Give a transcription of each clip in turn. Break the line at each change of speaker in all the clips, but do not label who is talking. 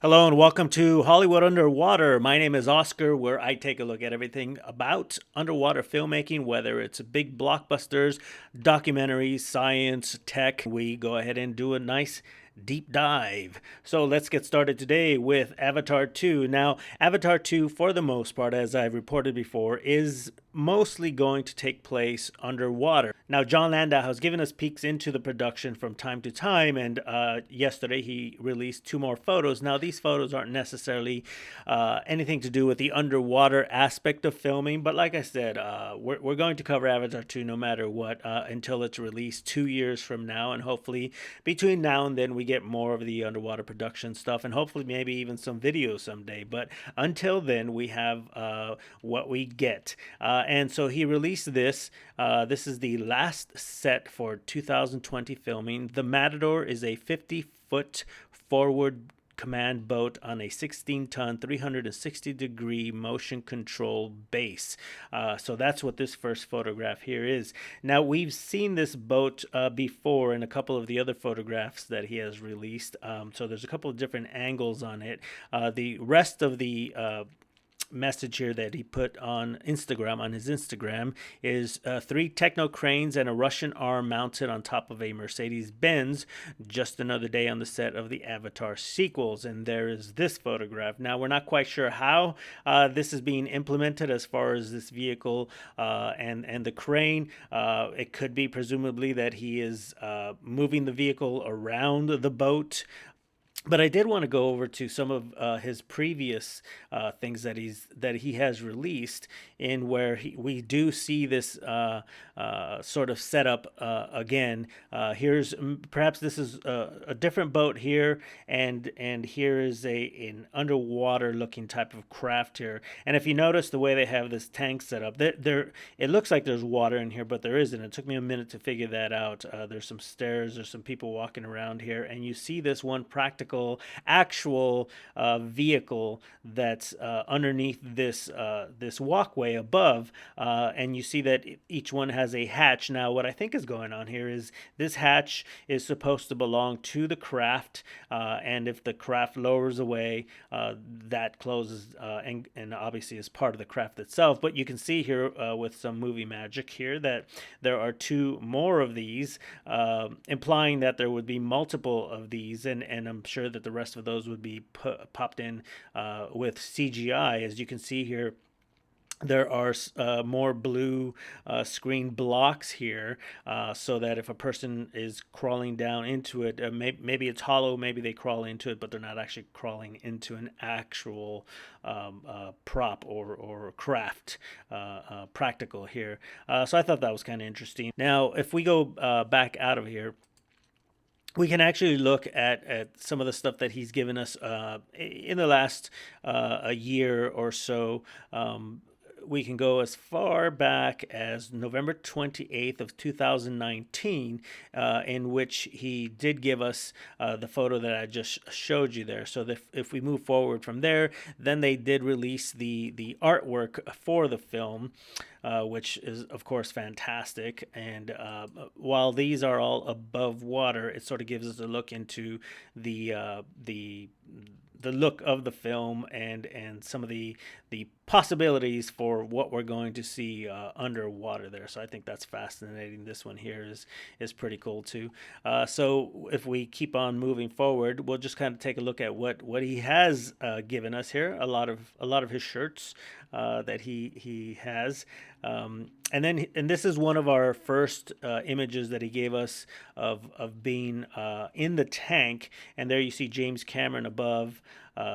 Hello and welcome to Hollywood Underwater. My name is Oscar, where I take a look at everything about underwater filmmaking, whether it's big blockbusters, documentaries, science, tech. We go ahead and do a nice deep dive. So let's get started today with Avatar 2. Now, Avatar 2, for the most part, as I've reported before, is mostly going to take place underwater. Now, Jon Landau has given us peeks into the production from time to time, and yesterday he released two more photos. Now, these photos aren't necessarily anything to do with the underwater aspect of filming, but like I said, we're going to cover Avatar 2 no matter what until it's released 2 years from now, and hopefully between now and then we get more of the underwater production stuff, and hopefully maybe even some videos someday. But until then, we have what we get. And so he released this. This is the last set for 2020 filming. The Matador is a 50-foot forward command boat on a 16-ton, 360-degree motion control base. So that's what this first photograph here is. Now, we've seen this boat before in a couple of the other photographs that he has released. So there's a couple of different angles on it. The rest of the message here that he put on Instagram, on his Instagram, is three techno cranes and a Russian arm mounted on top of a Mercedes-Benz. Just another day on the set of the Avatar sequels. And there is this photograph. Now, we're not quite sure how this is being implemented as far as this vehicle and the crane. It could be presumably that he is moving the vehicle around the boat. But I did want to go over to some of his previous things that he has released, in where we do see this sort of setup again. Here's perhaps this is a different boat here, and here is an underwater looking type of craft here. And if you notice the way they have this tank set up, there it looks like there's water in here, but there isn't. It took me a minute to figure that out. There's some stairs, there's some people walking around here, and you see this one practical actual vehicle that's underneath this walkway above, and you see that each one has a hatch. Now, what I think is going on here is this hatch is supposed to belong to the craft, and if the craft lowers away, that closes, and obviously is part of the craft itself. But you can see here with some movie magic here that there are two more of these, implying that there would be multiple of these, and I'm sure that the rest of those would be popped in with CGI. As you can see here, there are more blue screen blocks here, so that if a person is crawling down into it, maybe it's hollow, maybe they crawl into it, but they're not actually crawling into an actual prop or craft practical here. So I thought that was kind of interesting. Now, if we go back out of here, we can actually look at some of the stuff that he's given us in the last a year or so. We can go as far back as November 28th of 2019, in which he did give us the photo that I just showed you there. So if we move forward from there, then they did release the artwork for the film, which is, of course, fantastic. And while these are all above water, it sort of gives us a look into the look of the film and some of the possibilities for what we're going to see underwater there. So I think that's fascinating. This one here is pretty cool too. So if we keep on moving forward, we'll just kind of take a look at what he has given us here. A lot of his shirts that he has. And this is one of our first images that he gave us of being in the tank. And there you see James Cameron above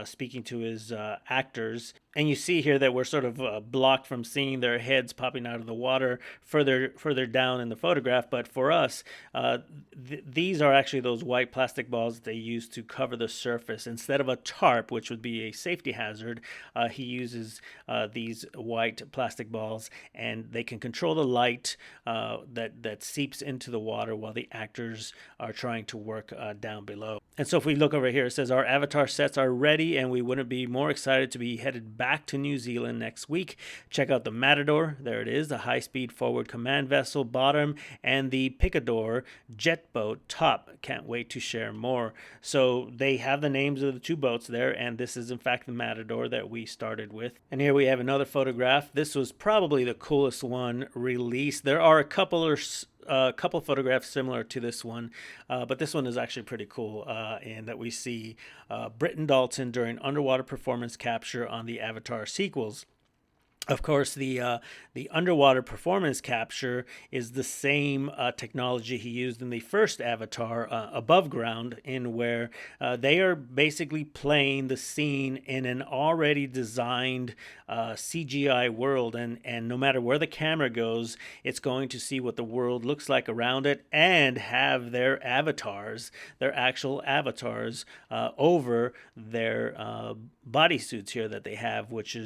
speaking to his actors. And you see here that we're sort of blocked from seeing their heads popping out of the water further down in the photograph. But for us, these are actually those white plastic balls that they use to cover the surface. Instead of a tarp, which would be a safety hazard, he uses these white plastic balls, and they can control the light that seeps into the water while the actors are trying to work down below. And so if we look over here, it says our Avatar sets are ready already, and we wouldn't be more excited to be headed back to New Zealand next week. Check out the Matador. There it is, the high-speed forward command vessel bottom, and the Picador jet boat top. Can't wait to share more. So they have the names of the two boats there, and this is in fact the Matador that we started with. And here we have another photograph. This was probably the coolest one released. There are a couple photographs similar to this one, but this one is actually pretty cool in that we see Britton Dalton during underwater performance capture on the Avatar sequels. Of course, the underwater performance capture is the same technology he used in the first Avatar, above ground, in where they are basically playing the scene in an already designed CGI world, and no matter where the camera goes, it's going to see what the world looks like around it, and have their avatars, their actual avatars, over their bodysuits here that they have, which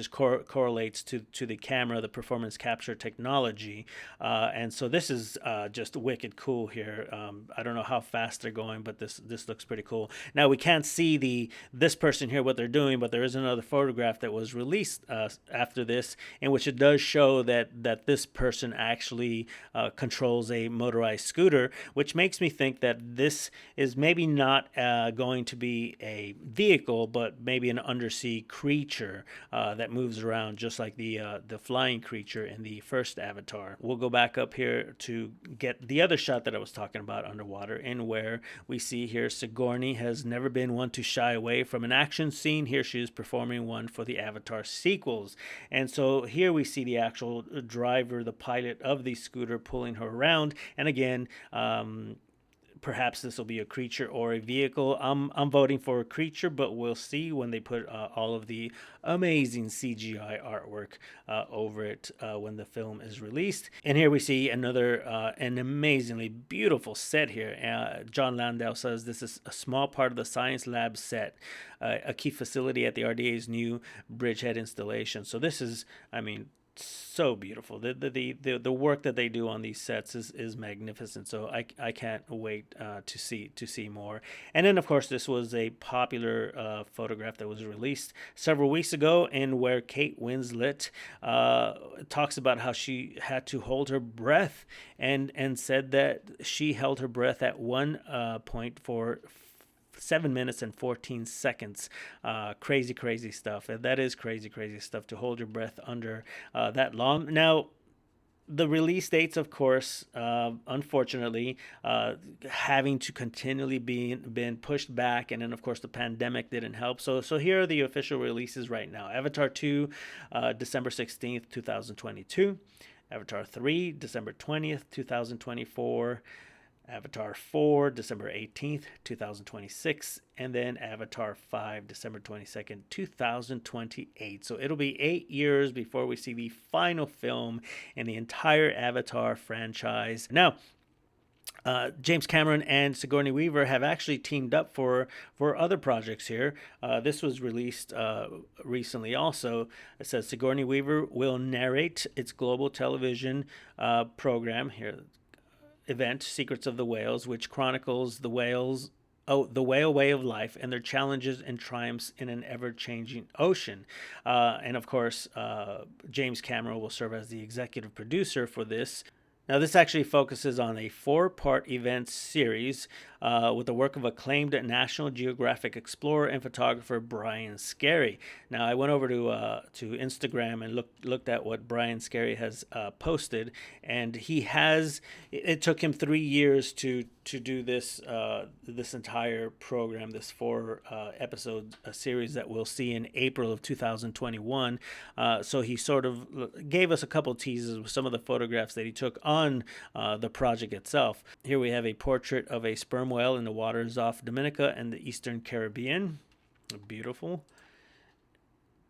correlates to the camera, the performance capture technology, and so this is just wicked cool here. I don't know how fast they're going, but this looks pretty cool. Now we can't see this person here what they're doing, but there is another photograph that was released after this, in which it does show that this person actually controls a motorized scooter, which makes me think that this is maybe not going to be a vehicle, but maybe an undersea creature that moves around, just like the flying creature in the first Avatar. We'll go back up here to get the other shot that I was talking about underwater, in where we see here Sigourney has never been one to shy away from an action scene. Here she is performing one for the Avatar sequels. And so here we see the actual driver, the pilot of the scooter, pulling her around. And again, perhaps this will be a creature or a vehicle. I'm voting for a creature, but we'll see when they put all of the amazing CGI artwork over it when the film is released. And here we see another an amazingly beautiful set here. Jon Landau says this is a small part of the science lab set, a key facility at the RDA's new bridgehead installation. So this is, I mean, so beautiful. The work that they do on these sets is magnificent. So I can't wait to see more. And then of course this was a popular photograph that was released several weeks ago, in where Kate Winslet talks about how she had to hold her breath, and said that she held her breath at one point for 7 minutes and 14 seconds. Crazy stuff. That is crazy stuff, to hold your breath under that long. Now, the release dates, of course, unfortunately, having to continually been pushed back, and then of course the pandemic didn't help. So here are the official releases right now. Avatar 2, December 16th, 2022. Avatar 3, December 20th, 2024. Avatar 4, December 18th, 2026, and then Avatar 5, December 22nd, 2028. So it'll be 8 years before we see the final film in the entire Avatar franchise. Now, James Cameron and Sigourney Weaver have actually teamed up for other projects here. This was released recently also. It says Sigourney Weaver will narrate its global television program here. Event, Secrets of the Whales, which chronicles the whale way of life and their challenges and triumphs in an ever-changing ocean. And of course, James Cameron will serve as the executive producer for this. Now, this actually focuses on a 4-part event series with the work of acclaimed National Geographic explorer and photographer Brian Scarry. Now, I went over to Instagram and looked at what Brian Scarry has posted, and he has. It took him 3 years to do this this entire program, this 4 episode series that we'll see in April of 2021. So he sort of gave us a couple teases with some of the photographs that he took on the project itself. Here we have a portrait of a sperm whale in the waters off Dominica and the Eastern Caribbean. Beautiful.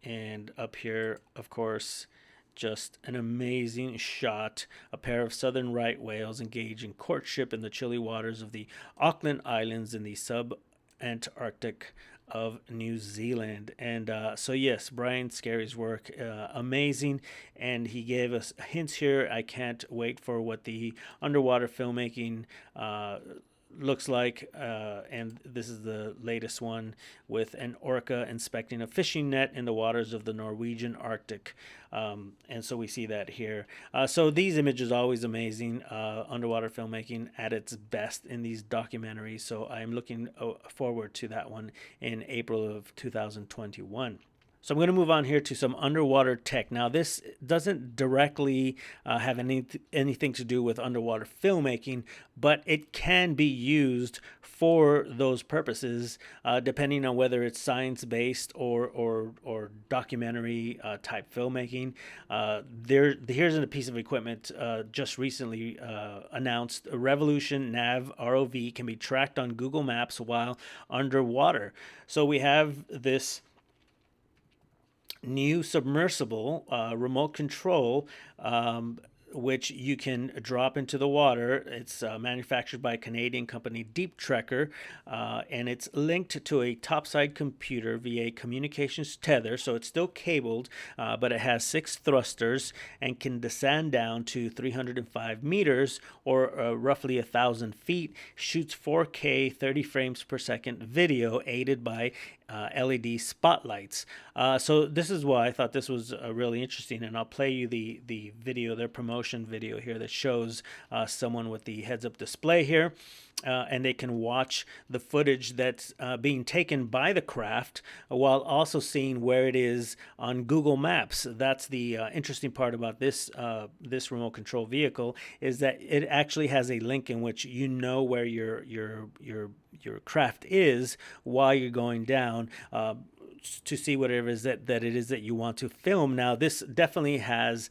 And up here, of course, just an amazing shot. A pair of southern right whales engage in courtship in the chilly waters of the Auckland Islands in the sub-Antarctic of New Zealand. And so yes, Brian Scarry's work, amazing, and he gave us hints here. I can't wait for what the underwater filmmaking looks like, and this is the latest one with an orca inspecting a fishing net in the waters of the Norwegian Arctic. And so we see that here. So these images are always amazing. Underwater filmmaking at its best in these documentaries. So I'm looking forward to that one in April of 2021. So I'm going to move on here to some underwater tech. Now, this doesn't directly have anything to do with underwater filmmaking, but it can be used for those purposes, depending on whether it's science-based or documentary type filmmaking. Here's a piece of equipment just recently announced. A Revolution Nav ROV can be tracked on Google Maps while underwater. So we have this new submersible remote control, which you can drop into the water. It's manufactured by a Canadian company, Deep Trekker, and it's linked to a topside computer via communications tether. So it's still cabled, but it has 6 thrusters and can descend down to 305 meters or roughly 1,000 feet. Shoots 4K 30 frames per second video aided by LED spotlights. So this is why I thought this was really interesting, and I'll play you the video, their promotion video here that shows someone with the heads-up display here. And they can watch the footage that's being taken by the craft while also seeing where it is on Google Maps. That's the interesting part about this remote control vehicle, is that it actually has a link in which you know where your craft is while you're going down. To see whatever it is that it is that you want to film. Now, this definitely has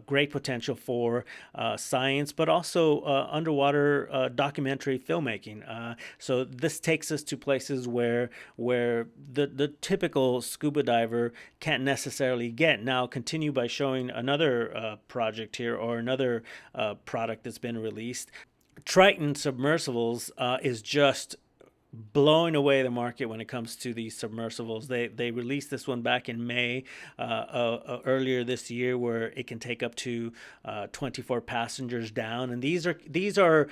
great potential for science, but also underwater documentary filmmaking. So this takes us to places where the typical scuba diver can't necessarily get. Now, continue by showing another project here, or another product that's been released. Triton Submersibles is just blowing away the market when it comes to these submersibles. They released this one back in May earlier this year, where it can take up to 24 passengers down, and these are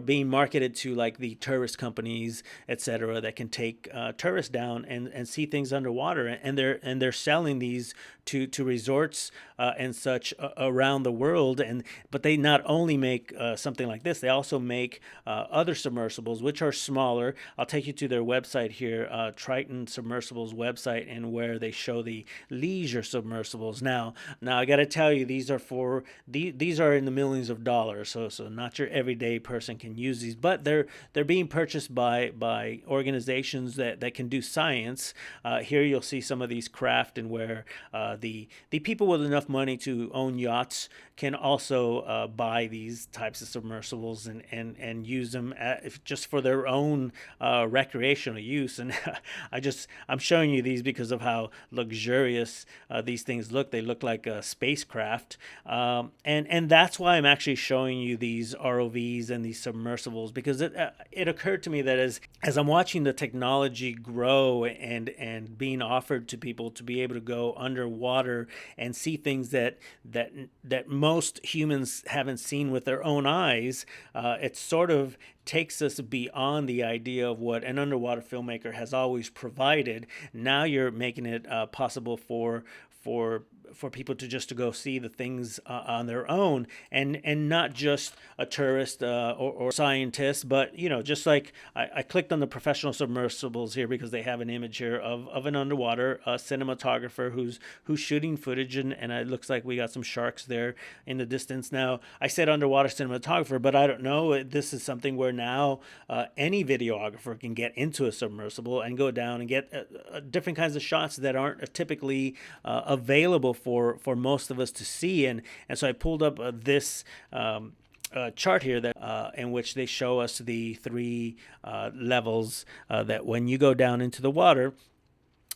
being marketed to like the tourist companies, etc., that can take tourists down and see things underwater, and they're selling these to resorts and such around the world. But they not only make something like this, they also make other submersibles which are smaller. I'll take you to their website here, Triton Submersibles website, and where they show the leisure submersibles. Now I got to tell you, these are in the millions of dollars, so not your everyday person can use these, but they're being purchased by organizations that can do science. Here you'll see some of these craft, and where the people with enough money to own yachts can also buy these types of submersibles and use them just for their own recreational use. And I'm showing you these because of how luxurious these things look. They look like a spacecraft, and that's why I'm actually showing you these ROVs and these submersibles, because it occurred to me that as I'm watching the technology grow and being offered to people to be able to go underwater and see things that most humans haven't seen with their own eyes, it sort of takes us beyond the idea of what an underwater filmmaker has always provided. Now you're making it possible for people to go see the things on their own, and not just a tourist or scientist, but just like I clicked on the professional submersibles here because they have an image here of an underwater cinematographer who's shooting footage, and it looks like we got some sharks there in the distance. Now, I said underwater cinematographer, but I don't know, this is something where now any videographer can get into a submersible and go down and get different kinds of shots that aren't typically available for most of us to see. And so I pulled up this chart here that in which they show us the 3 levels that when you go down into the water,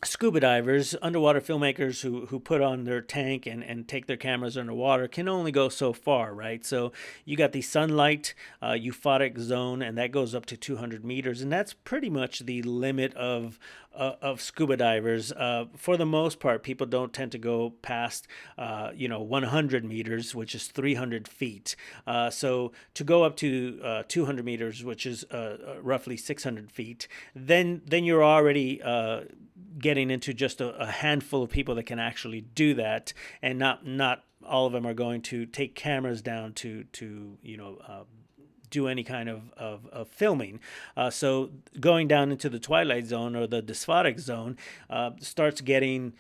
scuba divers, underwater filmmakers who put on their tank and take their cameras underwater can only go so far, right? So you got the sunlight euphotic zone, and that goes up to 200 meters, and that's pretty much the limit of scuba divers. For the most part, people don't tend to go past 100 meters, which is 300 feet. So to go up to 200 meters, which is roughly 600 feet, then you're already getting into just a handful of people that can actually do that, and not all of them are going to take cameras down to do any kind of filming. So going down into the twilight zone or the dysphotic zone starts getting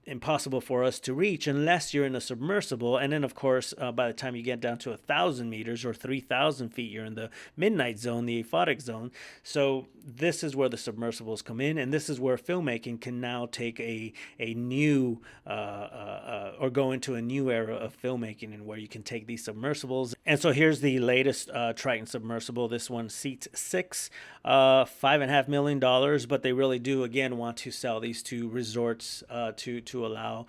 impossible for us to reach unless you're in a submersible. And then, of course, by the time you get down to 1,000 meters or 3,000 feet, you're in the midnight zone, the aphotic zone. So this is where the submersibles come in, and this is where filmmaking can now take a new or go into a new era of filmmaking, and where you can take these submersibles. And so here's the latest Triton submersible. This one seats six, $5.5 million, but they really do again want to sell these to resorts to allow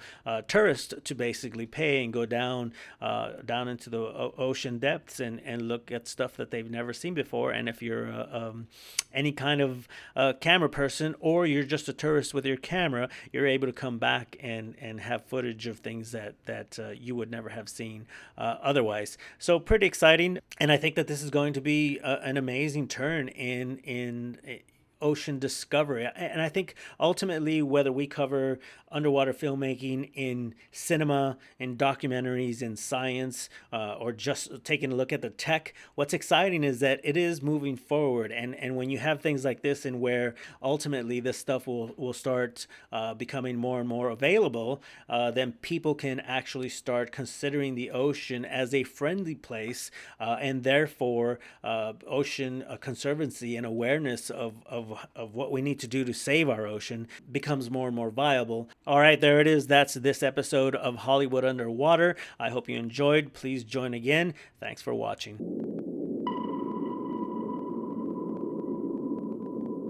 tourists to basically pay and go down into the ocean depths and look at stuff that they've never seen before. And if you're any kind of camera person, or you're just a tourist with your camera, you're able to come back and have footage of things that you would never have seen otherwise. So pretty exciting, and I think that this is going to be an amazing turn in ocean discovery. And I think ultimately, whether we cover underwater filmmaking in cinema, in documentaries, in science, or just taking a look at the tech, what's exciting is that it is moving forward. And when you have things like this, and where ultimately this stuff will start becoming more and more available, then people can actually start considering the ocean as a friendly place, and therefore ocean conservancy and awareness of what we need to do to save our ocean becomes more and more viable. All right, there it is. That's this episode of Hollywood Underwater. I hope you enjoyed. Please join again. Thanks for watching.